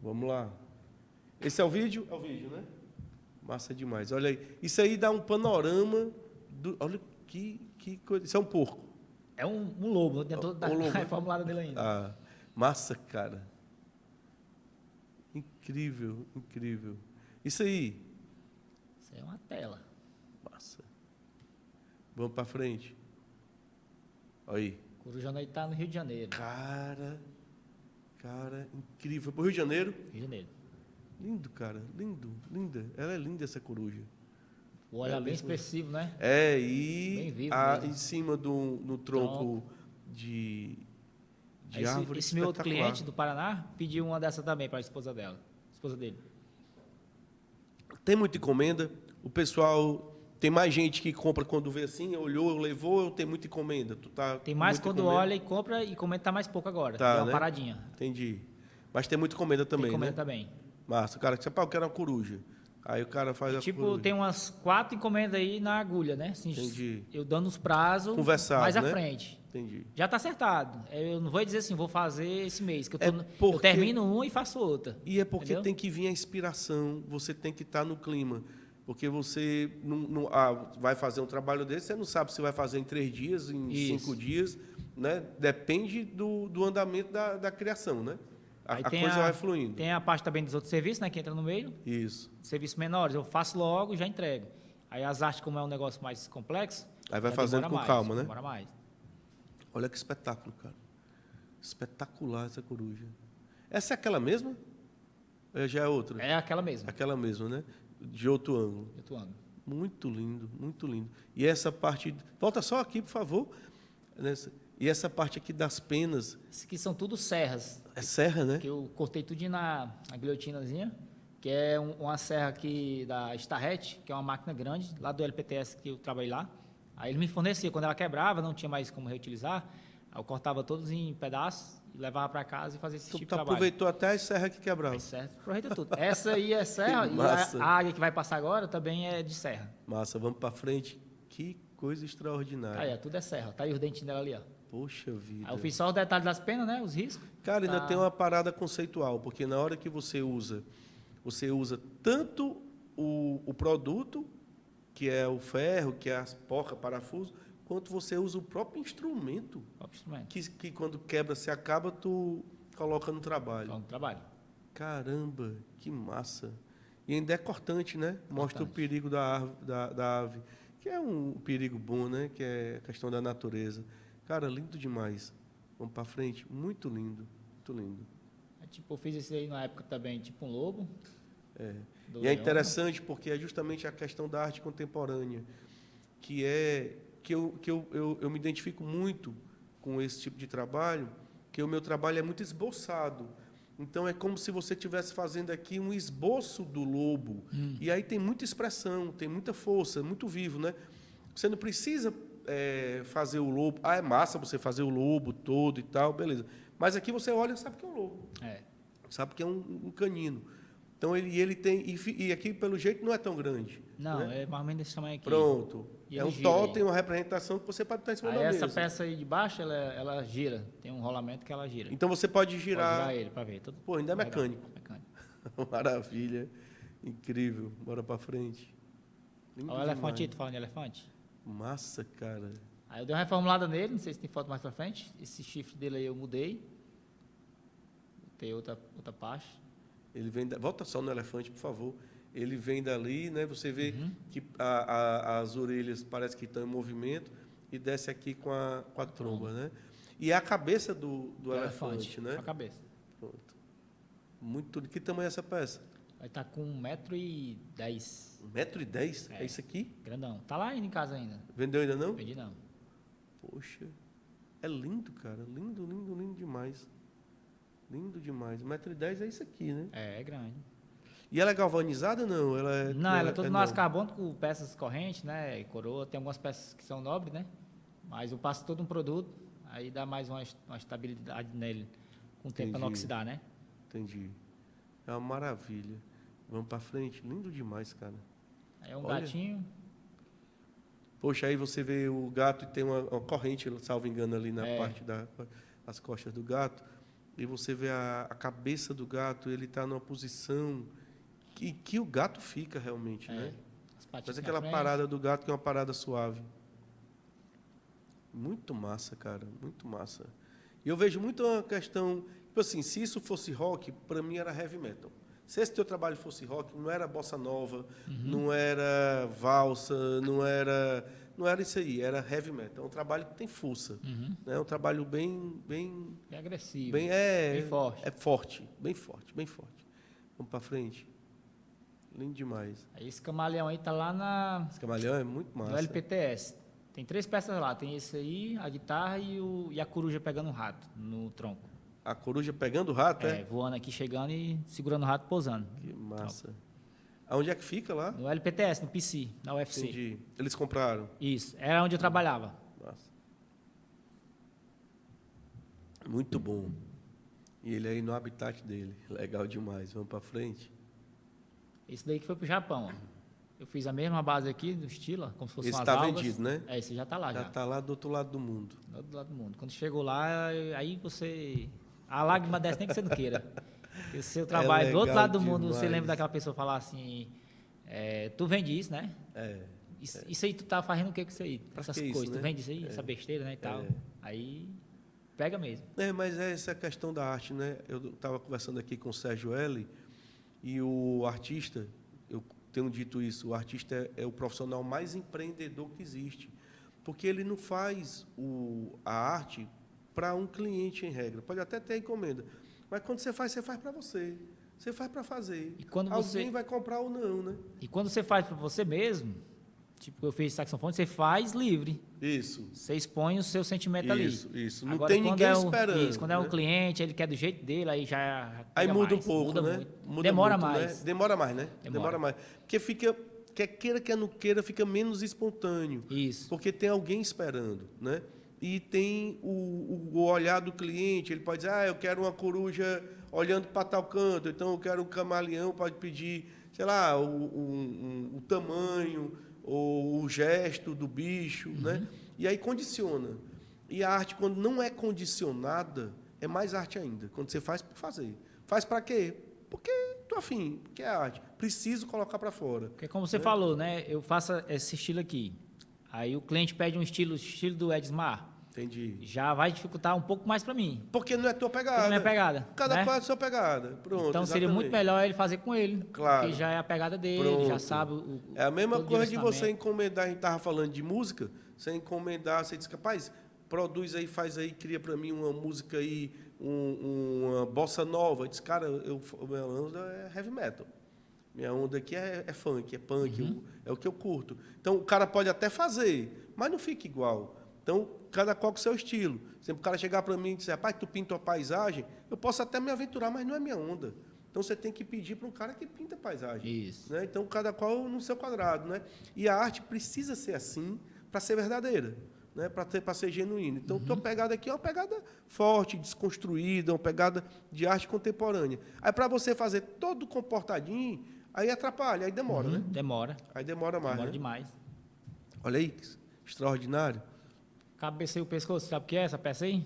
Vamos lá. Esse é o vídeo? É o vídeo, né? Massa demais. Olha aí. Isso aí dá um panorama do. Olha que coisa. Isso é um porco. É um lobo, dentro da Um lobo. reformulada dele ainda. Ah, massa, cara. Incrível, incrível. Isso aí. Isso é uma tela. Massa. Vamos para frente. Olha aí. Corujão aí tá no Rio de Janeiro. Cara, incrível. Foi pro Rio de Janeiro? Rio de Janeiro. Lindo, cara. Lindo, linda. Ela é linda, essa coruja. O olho é bem mesmo. expressivo, né? É, Bem e vivo mesmo. em cima do tronco de Aí árvore. esse meu outro espetacular. cliente do Paraná pediu uma dessa também para a esposa dele. Tem muita encomenda. O pessoal. Tem mais gente que compra quando vê assim, olhou, levou, ou tem muita encomenda? Tu tá Tem com mais muita quando encomenda? olha e compra e comenta tá mais pouco agora. Tá, Deu uma né? paradinha. Entendi. Mas tem muita encomenda também, Tem encomenda né? também. Massa. O cara diz, pá, eu quero uma coruja. Aí o cara faz a Tipo, coruja. tem umas 4 encomendas aí na agulha, né? Assim, Entendi. eu dando os prazos Conversado, mais à né? frente. Entendi. Já tá acertado. Eu não vou dizer assim, vou fazer esse mês, que É eu porque- termino uma e faço outra. E é porque Entendeu? tem que vir a inspiração, você tem que estar no clima. Porque você vai fazer um trabalho desse, você não sabe se vai fazer em 3 dias, em Isso. 5 dias, né? Depende do andamento da criação, né? A Aí coisa vai fluindo. Tem a parte também dos outros serviços, né, que entra no meio. Isso. Serviços menores, eu faço logo e já entrego. Aí as artes, como é um negócio mais complexo, Aí vai já fazendo demora com mais, calma, né? Demora mais. Olha que espetáculo, cara. Espetacular essa coruja. Essa é aquela mesma? Ou já é outra? É aquela mesma. Aquela mesma, né? De outro ângulo. Eu tô andando. Muito lindo, muito lindo. E essa parte. Volta só aqui, por favor. E essa parte aqui das penas. Esses aqui são tudo serras, É serra, né? que eu cortei tudo na guilhotinazinha, que é uma serra aqui da Starret, que é uma máquina grande, lá do LPTS que eu trabalhei lá. Aí ele me fornecia, quando ela quebrava, não tinha mais como reutilizar, aí eu cortava todos em pedaços e levava para casa e fazia esse Tu tipo de trabalho. aproveitou até as serras que quebravam. Aí, certo? Aproveita tudo. Essa aí é serra e massa. a área que vai passar agora também é de serra. Massa, vamos para frente. Que coisa extraordinária. Aí, ó, tudo é serra. Tá aí os dentinhos dela ali, ó. Poxa vida. Aí eu fiz só os detalhes das penas, né? Os riscos. Cara, ainda Tá. tem uma parada conceitual, porque na hora que você usa tanto o produto, que é o ferro, que é as porcas, parafuso, quanto você usa o próprio instrumento, Próprio instrumento. que quando quebra, se acaba, tu coloca no trabalho. Então, trabalho. Caramba, que massa. E ainda é cortante, né? Mostra o Cortante. perigo da ave, que é um perigo bom, né? Que é a questão da natureza. Cara, lindo demais. Vamos para frente? Muito lindo, muito lindo. Aí, tipo, eu fiz esse aí na época também, tipo um lobo. Do E é leão. interessante porque é justamente a questão da arte contemporânea, que eu me identifico muito com esse tipo de trabalho, que o meu trabalho é muito esboçado. Então é como se você estivesse fazendo aqui um esboço do lobo. E aí tem muita expressão, tem muita força, é muito vivo, né? Você não precisa fazer o lobo. Ah, é massa você fazer o lobo todo e tal, beleza. Mas aqui você olha e sabe que é um lobo. Sabe que é um canino. Então ele tem. E aqui, pelo jeito, não é tão grande. Não, né? é mais ou menos desse tamanho aqui. Pronto. E É ele um gira totem, aí. uma representação que você pode estar em cima Aí da essa mesa. peça aí de baixo, ela gira. Tem um rolamento que ela gira. Então você pode Pode girar. girar ele para ver. Tudo Pô, ainda é legal. mecânico. Mecânico. Maravilha. Incrível. Bora pra frente. Lindo Olha o elefante aí, demais. tu falando de elefante? Massa, cara. Aí eu dei uma reformulada nele, não sei se tem foto mais pra frente. Esse chifre dele aí eu mudei. Tem outra parte. Ele vem volta só no elefante, por favor. Ele vem dali, né? Você vê que as orelhas parece que estão em movimento e desce aqui com a tromba, né? E é a cabeça do elefante, né? A cabeça. Pronto. Muito. Que tamanho é essa peça? Vai estar com 1,10 m. 1,10 m? É isso aqui? Grandão. Tá lá ainda em casa ainda. Vendeu ainda não? Vendi não. Poxa. É lindo, cara. Lindo, lindo, lindo demais. Lindo demais. 1,10 m é isso aqui, né? É grande. E ela é galvanizada ou não? Ela é toda no não. aço carbono com peças correntes, né? E coroa. Tem algumas peças que são nobres, né? Mas eu passo todo um produto, aí dá mais uma estabilidade nele com o tempo para não Entendi. oxidar, né? Entendi. É uma maravilha. Vamos pra frente. Lindo demais, cara. Aí é um Olha. gatinho. Poxa, aí você vê o gato e tem uma corrente, salvo engano, ali na É. parte das costas do gato. E você vê a cabeça do gato, ele está numa posição que o gato fica realmente, né? As patinhas Mas na aquela frente. parada do gato que é uma parada suave. Muito massa, cara. Muito massa. E eu vejo muito uma questão... Tipo assim, se isso fosse rock, para mim era heavy metal. Se esse teu trabalho fosse rock, não era bossa nova, não era valsa, não era isso aí, era heavy metal. É um trabalho que tem força. Né? É um trabalho bem Bem agressivo. bem forte. É forte, bem forte, bem forte. Vamos para frente. Lindo demais. Aí esse camaleão aí tá lá Esse camaleão é muito no massa. LPTS. Tem 3 peças lá. Tem esse aí, a guitarra e a coruja pegando um rato no tronco. A coruja pegando o rato, é? Voando aqui, chegando e segurando o rato, pousando. Que massa. Aonde é que fica lá? No LPTS, no PC, na UFC. Entendi. Eles compraram. Isso, era onde eu trabalhava. Massa. Muito bom. E ele aí no habitat dele. Legal demais. Vamos para frente. Esse daí que foi pro Japão, ó. Eu fiz a mesma base aqui, do estilo, ó, como se fosse Esse umas tá algas. vendido, né? Esse já tá lá, Já já. está lá do outro lado do mundo. Do outro lado do mundo. Quando chegou lá, aí você... A lágrima desce nem que você não queira. Porque o seu trabalho do outro legal lado do mundo, você demais. lembra daquela pessoa falar assim... tu vende isso, né? Isso aí tu tá fazendo o que com isso aí? Essas que isso, coisas. né? Tu vende isso aí, essa besteira, né, e tal. Aí pega mesmo. Mas essa é a questão da arte, né? Eu estava conversando aqui com o Sérgio L. E o artista, eu tenho dito isso, o artista é o profissional mais empreendedor que existe. Porque ele não faz a arte para um cliente, em regra. Pode até ter encomenda. Mas quando você faz para você. Você faz para fazer. E quando Alguém vai comprar ou não, né? E quando você faz para você mesmo, tipo eu fiz saxofone, você faz livre. Isso. Você expõe o seu sentimento ali. Isso. Não Agora, tem quando ninguém é esperando. Isso, quando é um né? cliente, ele quer do jeito dele, aí já Aí pega muda mais, um pouco, muda né? muito. Muda Demora muito, mais. Né? Demora mais, né? Demora. Mais. Porque fica, quer queira, quer não queira, fica menos espontâneo. Isso. Porque tem alguém esperando, né? e tem o olhar do cliente. Ele pode dizer, eu quero uma coruja olhando para tal canto, então eu quero um camaleão, pode pedir, sei lá, o tamanho ou o gesto do bicho, né? E aí condiciona. E a arte, quando não é condicionada, é mais arte ainda. Quando você faz por fazer. Faz para quê? Porque tô afim, porque é arte. Preciso colocar para fora. Porque como você falou, né? Eu faço esse estilo aqui. Aí o cliente pede um estilo do Edmar. Entendi. Já vai dificultar um pouco mais para mim. Porque não é tua pegada. Porque não é pegada. Cada né? qual é a sua pegada. Pronto, então seria muito melhor ele fazer com ele. Claro. Porque já é a pegada dele, Pronto. já sabe o É a mesma coisa de você encomendar, a gente estava falando de música, você encomendar, você diz, rapaz, produz aí, faz aí, cria para mim uma música aí, uma bossa nova. Eu disse, cara, minha onda é heavy metal. Minha onda aqui é funk, é punk, é o que eu curto. Então, o cara pode até fazer, mas não fica igual. Então, cada qual com o seu estilo. Sempre o cara chegar para mim e dizer, rapaz, tu pinta uma paisagem, eu posso até me aventurar, mas não é minha onda. Então, você tem que pedir para um cara que pinta paisagem. Isso. Né? Então, cada qual no seu quadrado. Né? E a arte precisa ser assim para ser verdadeira, né? Para ser genuína. Então, tua pegada aqui é uma pegada forte, desconstruída, uma pegada de arte contemporânea. Aí, para você fazer todo comportadinho, aí atrapalha, aí demora, né? Demora. Aí demora mais. Demora né? demais. Olha aí, extraordinário. Cabeça e o pescoço, sabe o que é essa peça aí?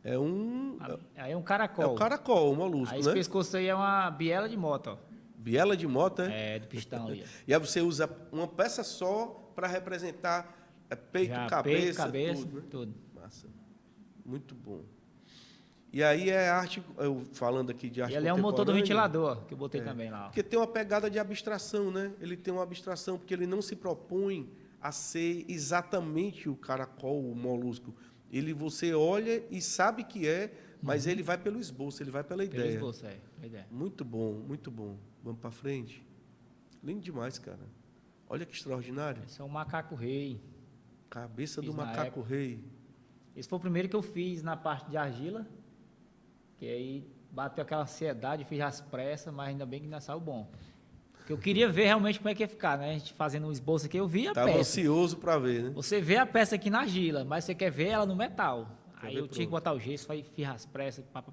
É um... Aí é um caracol. É o caracol, o molusco, Aí né? esse pescoço aí é uma biela de moto, ó. Biela de moto, é? É, do pistão ali. Ó. E aí você usa uma peça só para representar peito, Já, cabeça, peito, cabeça, tudo, né? tudo. Massa. Muito bom. E aí é arte, eu falando aqui de arte E ali é um motor do contemporânea, ventilador, ó, que eu botei também lá. Ó. porque tem uma pegada de abstração, né? Ele tem uma abstração, porque ele não se propõe a ser exatamente o caracol, o molusco. Você olha e sabe que é, mas ele vai pelo esboço, ele vai pela Pelo ideia. esboço, é. Pela ideia. Muito bom, muito bom. Vamos para frente. Lindo demais, cara. Olha que extraordinário. Esse é um macaco rei. Cabeça do Fiz na macaco época. rei. Esse foi o primeiro que eu fiz na parte de argila, que aí bateu aquela ansiedade, fiz as pressas, mas ainda bem que ainda saiu bom. Porque eu queria ver realmente como é que ia ficar, né? A gente fazendo um esboço aqui, eu vi a Tava peça. ansioso para ver, né? Você vê a peça aqui na argila, mas você quer ver ela no metal. Aí ver eu tinha que pronto. botar o gesso, aí fiz as pressas, pá.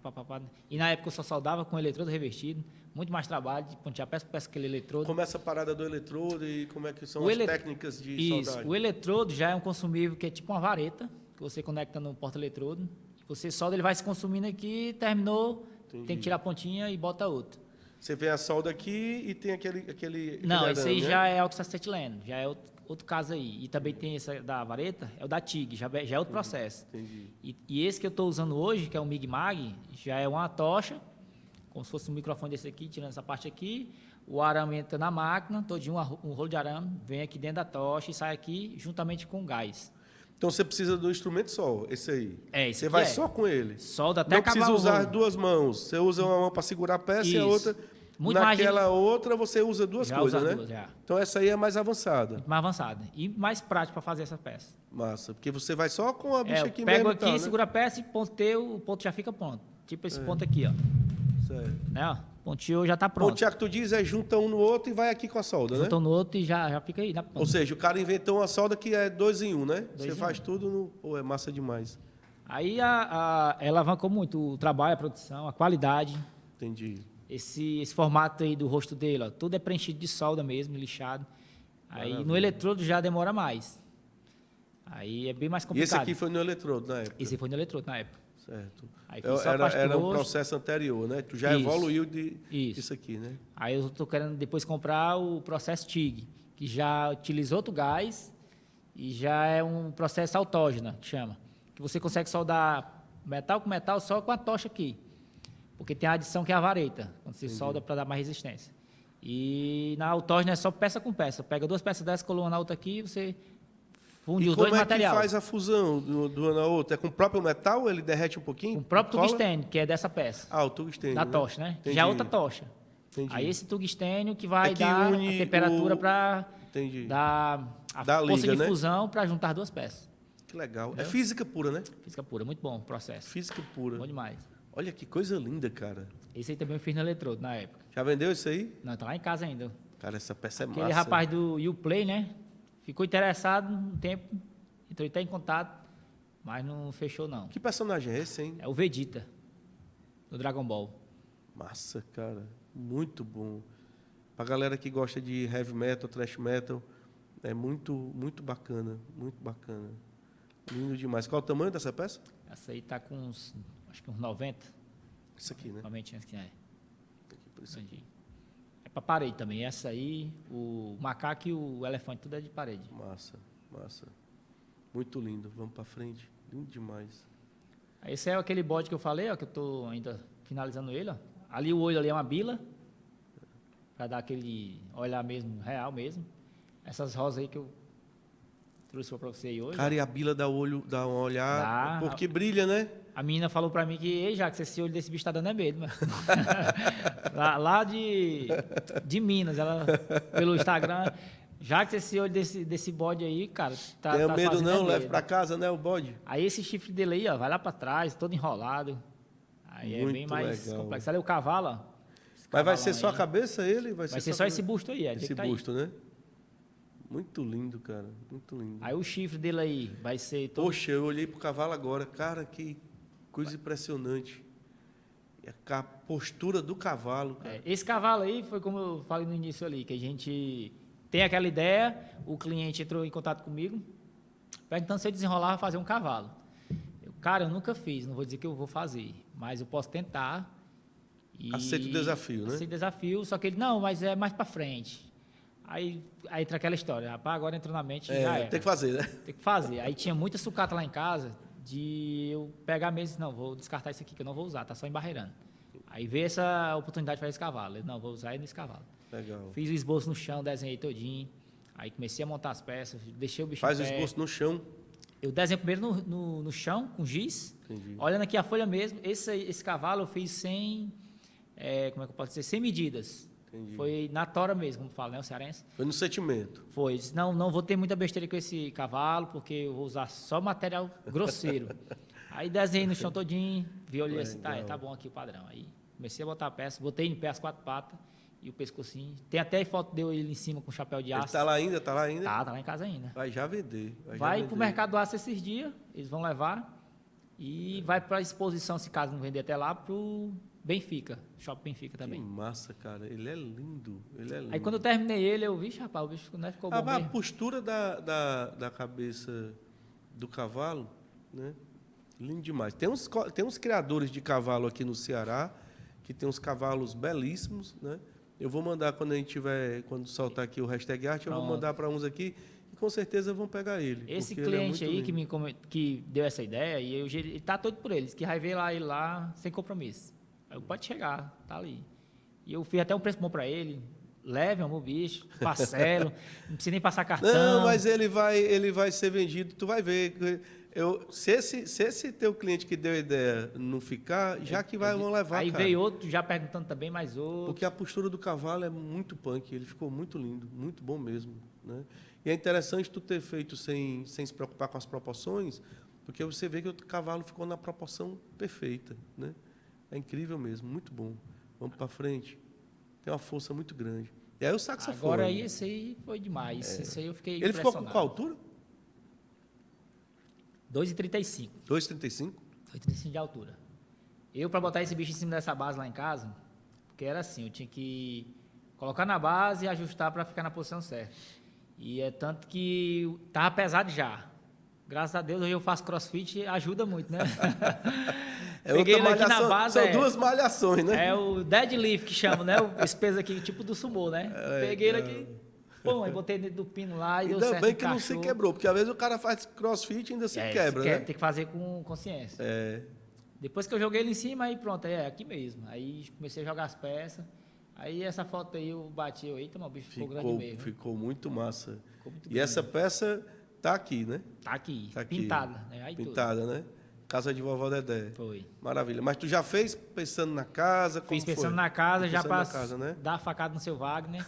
E na época eu só soldava com eletrodo revestido, muito mais trabalho de pontear peça por peça aquele eletrodo. Como essa parada do eletrodo e como é que são O as ele- técnicas de Isso, soldagem? o eletrodo já é um consumível que é tipo uma vareta, que você conecta no porta-eletrodo. Você solda, ele vai se consumindo aqui, terminou, Entendi. tem que tirar a pontinha e bota outro. Você vê a solda aqui e tem aquele Não, esse aí arame, né? já é oxacetileno, já é outro caso aí. E também tem esse da vareta, é o da TIG, já é outro processo. Entendi. E esse que eu estou usando hoje, que é o MIG-MAG, já é uma tocha, como se fosse um microfone desse aqui, tirando essa parte aqui. O arame entra na máquina, todinho um rolo de arame, vem aqui dentro da tocha e sai aqui juntamente com o gás. Então você precisa do instrumento só, esse aí. É, esse Você aqui vai é. só com ele. Solda até Não acabar precisa o usar rolo. as duas mãos. Você usa uma mão para segurar a peça e a Isso. outra. Muito mais naquela outra você usa duas Já coisas, usa né? duas, já. Então essa aí é mais avançada. Mais avançada. E mais prático para fazer essa peça. Massa. Porque você vai só com a bicha Eu aqui pego mesmo. aqui, e tal, né? segura a peça e ponteio, o ponto já fica pronto. Tipo esse ponto aqui, ó. Certo. Né, ó. Ponteou, já está pronto. Pontear que tu diz é junta um no outro e vai aqui com a solda, né? Juntou no outro e já fica aí na ponta. Ou seja, o cara inventou uma solda que é 2 em 1, né? Você em faz tudo no... Pô, é massa demais. Aí ela alavancou muito o trabalho, a produção, a qualidade. Entendi. Esse formato aí do rosto dele, ó, tudo é preenchido de solda mesmo, lixado. Aí no eletrodo já demora mais. Aí é bem mais E complicado. esse aqui foi no eletrodo na época? Esse foi no eletrodo na época. Certo. Aí fiz só a parte do Era um rosto. processo anterior, né? Tu já Isso. evoluiu Isso. disso aqui, né? Aí eu estou querendo depois comprar o processo TIG, que já utiliza outro gás e já é um processo autógeno, que chama. Que você consegue soldar metal com metal só com a tocha aqui. Porque tem a adição que é a vareta, quando você solda para dar mais resistência. E na autógeno é só peça com peça. Pega duas peças dessa, coluna na outra aqui, você funde E os dois como é materiais. que faz a fusão do uma na outra? É com o próprio metal? Ele derrete um pouquinho? Com o próprio Cola? tugstênio, que é dessa peça. Ah, o tungstênio. Da né? tocha, né? Entendi. Já é outra tocha. Entendi. Aí esse tungstênio que vai É que dar une a temperatura o- para Entendi. dar a Dá a força liga, de né? fusão para juntar duas peças. Que legal. É física pura, né? Física pura, muito bom o processo. Física pura. Bom demais. Olha que coisa linda, cara. Esse aí também eu fiz no eletrodo na época. Já vendeu isso aí? Não, tá lá em casa ainda. Cara, essa peça é Aquele massa. rapaz do Uplay, né? Ficou interessado um tempo, entrou até em contato. mas não fechou, não. Que personagem é esse, hein? É o Vegeta, do Dragon Ball. Massa, cara. Muito bom. Pra galera que gosta de heavy metal, thrash metal, é muito, muito bacana. Muito bacana. Lindo demais. Qual é o tamanho dessa peça? Essa aí tá com acho que uns 90. Isso aqui, né? 90 que é. Aqui, por isso aqui. Entendi. É pra parede também. Essa aí, o macaco e o elefante, tudo é de parede. Massa, massa. Muito lindo. Vamos pra frente. Lindo demais. Esse é aquele bode que eu falei, ó, que eu tô ainda finalizando ele, ó. Ali o olho ali é uma bila, para dar aquele olhar mesmo, real mesmo. Essas rosas aí que eu trouxe para você aí hoje. Cara, e a bila dá uma olhar, porque brilha, né? A menina falou para mim que, ei, Jacques, esse olho desse bicho tá dando é medo, mano. lá de Minas, ela, pelo Instagram, Jacques, esse olho desse bode aí, cara, Tenha tá medo fazendo não, medo. leve para casa, né, o bode. Aí esse chifre dele aí, ó, vai lá para trás, todo enrolado. Aí Muito é bem mais legal. complexo. Ali o cavalo, ó. Mas vai ser só a aí. cabeça ele? Vai ser só esse busto aí, esse busto, né? Muito lindo, cara. Muito lindo. Aí o chifre dele aí vai ser todo... Poxa, eu olhei pro cavalo agora. Cara, que coisa impressionante. E a postura do cavalo, cara. Esse cavalo aí foi como eu falei no início ali, que a gente tem aquela ideia, o cliente entrou em contato comigo, perguntando se eu desenrolava fazer um cavalo. Cara, eu nunca fiz, não vou dizer que eu vou fazer, mas eu posso tentar. Aceita o desafio, né? Aceita o desafio, só que ele, não, mas é mais pra frente. Aí entra aquela história, rapaz, agora entrou na mente, já era. Tem que fazer, né? Tem que fazer. Aí tinha muita sucata lá em casa, de eu pegar mesmo, não, vou descartar isso aqui que eu não vou usar, tá só embarreirando. Aí veio essa oportunidade de fazer esse cavalo. Eu, não, vou usar ele nesse cavalo. Legal. Fiz o esboço no chão, desenhei todinho. Aí comecei a montar as peças, deixei o bicho Faz em o pé. esboço no chão. Eu desenho primeiro no chão, com giz. Entendi. Olhando aqui a folha mesmo. Esse cavalo eu fiz sem, como é que eu posso dizer? Sem medidas. Entendi. Foi na tora mesmo, como fala, né, o cearense. Foi no sentimento. Foi. Disse, não vou ter muita besteira com esse cavalo, porque eu vou usar só material grosseiro. Aí desenhei no chão todinho, vi, olhei assim, tá bom aqui o padrão. Aí comecei a botar a peça, botei em pé as 4 patas e o pescocinho. Tem até foto de eu ele em cima com chapéu de aço. Ele tá lá ainda? Tá lá ainda? Tá lá em casa ainda. Vai já vender. Vai pro mercado do aço esses dias, eles vão levar e vai para exposição, se caso não vender até lá, pro Benfica, Shopping Benfica também. Que massa, cara. Ele é lindo. Ele é lindo. Aí quando eu terminei ele, eu vi, rapaz, o bicho não ficou bom A mesmo. postura da cabeça do cavalo, né? Lindo demais. Tem uns criadores de cavalo aqui no Ceará, que tem uns cavalos belíssimos, né? Eu vou mandar quando soltar aqui o hashtag arte, eu vou mandar para uns aqui e com certeza vão pegar ele. Esse porque cliente ele é aí muito lindo. que deu essa ideia, e ele tá todo por eles, que vai ver lá ele lá sem compromisso. Aí pode chegar, tá ali. E eu fiz até um preço bom para ele. Leve, amor, bicho, parcelo, não precisa nem passar cartão. Não, mas ele vai ser vendido, tu vai ver. Se esse teu cliente que deu a ideia não ficar, já que vão levar, aí cara. veio outro já perguntando também, mais outro. Porque a postura do cavalo é muito punk, ele ficou muito lindo, muito bom mesmo, né? E é interessante tu ter feito sem se preocupar com as proporções, porque você vê que o cavalo ficou na proporção perfeita, né? É incrível mesmo, muito bom. Vamos para frente. Tem uma força muito grande. E aí o saxofone. Agora aí esse aí foi demais. Esse aí eu fiquei Ele ficou com qual altura? 2,35. 2,35? 2,35 de altura. Eu, para botar esse bicho em cima dessa base lá em casa, porque era assim, eu tinha que colocar na base e ajustar para ficar na posição certa. E é tanto que tava pesado já. Graças a Deus, hoje eu faço crossfit e ajuda muito, né? Peguei ele aqui na base. São duas malhações, né? É o deadlift que chama, né? Esse peso aqui, tipo do sumô, né? Peguei ele aqui, pum, aí botei dentro do pino lá e deu certo. Ainda bem que não se quebrou, porque às vezes o cara faz crossfit e ainda se quebra, né? Tem que fazer com consciência. É. Depois que eu joguei ele em cima, aí pronto, aqui mesmo. Aí comecei a jogar as peças. Aí essa foto aí eu bati, eita, meu bicho ficou grande mesmo. Ficou muito massa. Ficou muito e grande. Essa peça tá aqui, né? Tá aqui. Pintada. Né? Aí pintada, tudo. né? Casa de vovó Dedé. Foi. Maravilha. Mas tu já fez pensando na casa? Fiz pensando na casa, já para dar a facada no seu Wagner.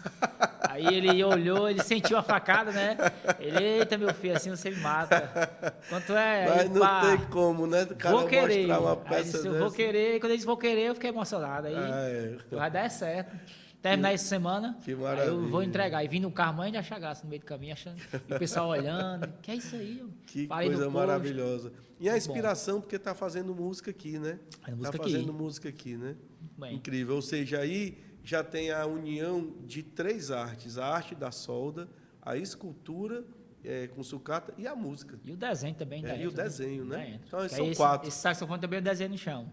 Aí ele olhou, ele sentiu a facada, né? Ele, eita, meu filho, assim você me mata. Quanto é? Mas aí, não tem como, né? O cara vou querer. mostrar uma Aí peça disse, eu vou querer. Quando ele disse, vou querer, eu fiquei emocionado. Aí vai dar certo. terminar essa semana, Que aí maravilha. eu vou entregar. E vim no carro, mãe já chegasse no meio do caminho, achando, e o pessoal olhando, que é isso aí? Que Parei no coisa posto. maravilhosa. E a Muito bom. inspiração, porque tá fazendo música aqui, né? Fazendo música Tá aqui. fazendo música aqui, né? Bem. Incrível. Ou seja, aí já tem a união de 3 artes: a arte da solda, a escultura com sucata e a música. E o desenho também, E o desenho, né? Ainda entra. Então, Porque são aí 4. Esse saxofone também eu desenho no chão.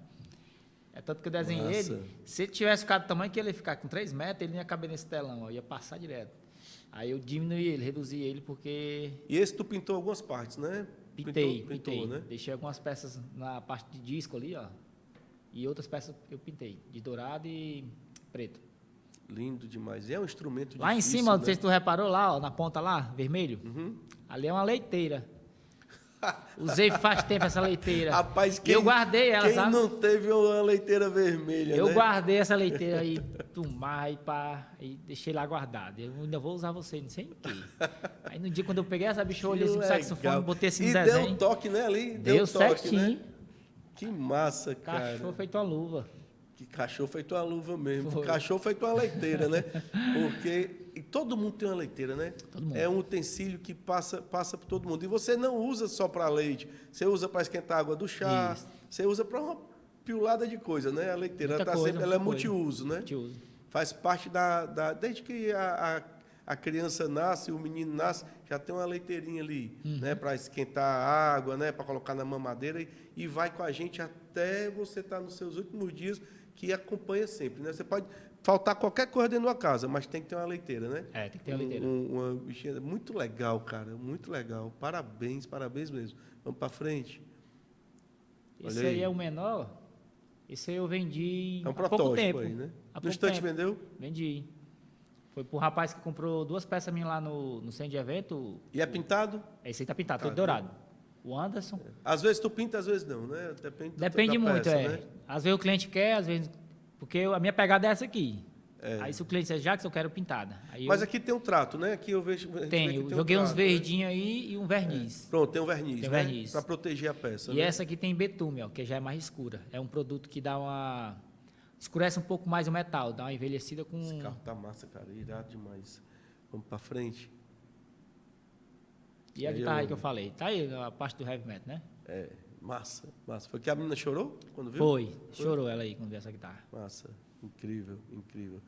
É tanto que eu desenhei Massa. ele. Se ele tivesse ficado do tamanho que ele ia ficar com 3 metros, ele não ia caber nesse telão, ó, ia passar direto. Aí eu diminuí ele, reduzi ele, porque E esse tu pintou algumas partes, né? pintei. Pintou, né? Deixei algumas peças na parte de disco ali, ó. E outras peças eu pintei, de dourado e preto. Lindo demais. E é um instrumento Lá em difícil, cima, né? não sei se tu reparou lá, ó, na ponta lá, vermelho. Uhum. Ali é uma leiteira. Usei faz tempo essa leiteira. Rapaz, E eu guardei ela, quem sabe? não teve uma leiteira vermelha, Eu né? guardei essa leiteira aí, e deixei lá guardado. Eu ainda vou usar você, não sei em quê. Aí no dia quando eu peguei essa bicha, eu olhei assim pro Legal. saxofone, botei assim no E desenho. deu um toque, né, ali? Deu um toque, certinho. né? Que massa, cara. Cachorro feito uma luva. Que cachorro feito uma luva mesmo. Foi. Cachorro feito uma leiteira, né? Porque e todo mundo tem uma leiteira, né? Todo mundo. É um utensílio que passa por todo mundo. E você não usa só para leite. Você usa para esquentar a água do chá. Isso. Você usa para uma piulada de coisa, né? A leiteira Muita ela, coisa, ela é muita coisa. multiuso, né? Te uso. Faz parte desde que a criança nasce, o menino nasce, já tem uma leiteirinha ali, né, para esquentar a água, né, para colocar na mamadeira e vai com a gente até você estar nos seus últimos dias, que acompanha sempre, né? Você pode faltar qualquer coisa dentro da casa, mas tem que ter uma leiteira, né? É, tem que ter uma leiteira. Uma bichinha muito legal, cara, muito legal. Parabéns, parabéns mesmo. Vamos para frente. Esse Olha aí aí. é o menor. Esse aí eu vendi É um há pouco protótipo tempo. aí, né? Há No pouco instante tempo. vendeu? Vendi. Foi pro rapaz que comprou 2 peças minhas lá no centro de evento. E é pintado? Esse aí tá pintado, todo Tá, dourado. O Anderson. Às vezes tu pinta, às vezes não, né? Depende da muito, peça, é. né? Às vezes o cliente quer, às vezes. Porque a minha pegada é essa aqui. Aí se o cliente disser, Jackson, eu quero pintada. Aí Mas eu aqui tem um trato, né? Aqui eu vejo. a gente vê que tenho. tem Joguei uns trato, né? verdinhos aí e um verniz. Pronto, tem um verniz. Tem né? verniz. Para proteger a peça. E né? essa aqui tem betume, ó, que já é mais escura. É um produto que dá uma. Escurece um pouco mais o metal, dá uma envelhecida com. Esse carro tá massa, cara. Irado demais. Vamos para frente. E a Aí guitarra aí eu- que eu falei. Tá aí a parte do heavy metal, né? É, massa, massa. Foi que a menina chorou quando viu? Foi. Chorou ela aí quando viu essa guitarra. Massa, incrível, incrível.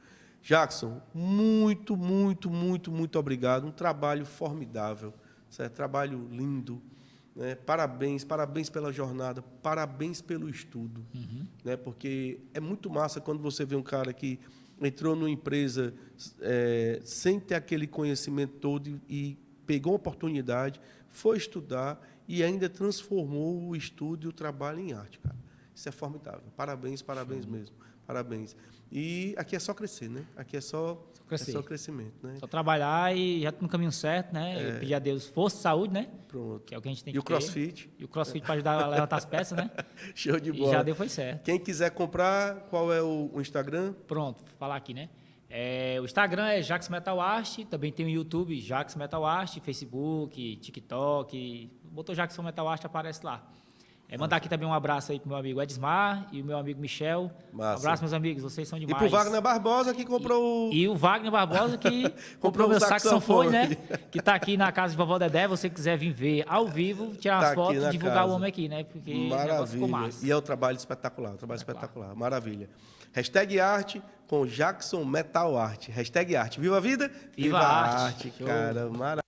Jackson, muito, muito, muito, muito obrigado. Um trabalho formidável, certo? Trabalho lindo. Né? Parabéns, parabéns pela jornada, parabéns pelo estudo. Né? Porque é muito massa quando você vê um cara que entrou numa empresa sem ter aquele conhecimento todo e pegou uma oportunidade, foi estudar e ainda transformou o estudo e o trabalho em arte, cara. Isso é formidável. Parabéns, parabéns mesmo. Parabéns. E aqui é só crescer, né? Aqui é só crescer. É só crescimento, né? Só trabalhar e já tô no caminho certo, né? Pedir a Deus força, saúde, né? Pronto. Que é o que a gente tem E que o crossfit. ter. E o crossfit para ajudar a levantar as peças, né? Show de E bola. já deu, foi certo. Quem quiser comprar, qual é o Instagram? Pronto, vou falar aqui, né? O Instagram é Jax Metal Art, também tem o YouTube Jax Metal Art, Facebook, TikTok. Botou Jackson Metal Art, aparece lá. Mandar aqui também um abraço aí pro meu amigo Edismar e o meu amigo Michel. Massa. Um abraço, meus amigos, vocês são E demais. pro Wagner Barbosa, que comprou o... E o Wagner Barbosa, que Comprou comprou um meu saxofone, né? saxofone. Que tá aqui na casa de Vovó Dedé. Você quiser vir ver ao vivo, tirar Tá umas aqui fotos na e divulgar casa. o homem aqui, né? Porque o negócio ficou Maravilha. massa. E é um trabalho espetacular, espetacular. Maravilha. Hashtag arte com Jackson Metal Art. Hashtag arte. Viva a vida? Viva a arte. Show. cara. Maravilha.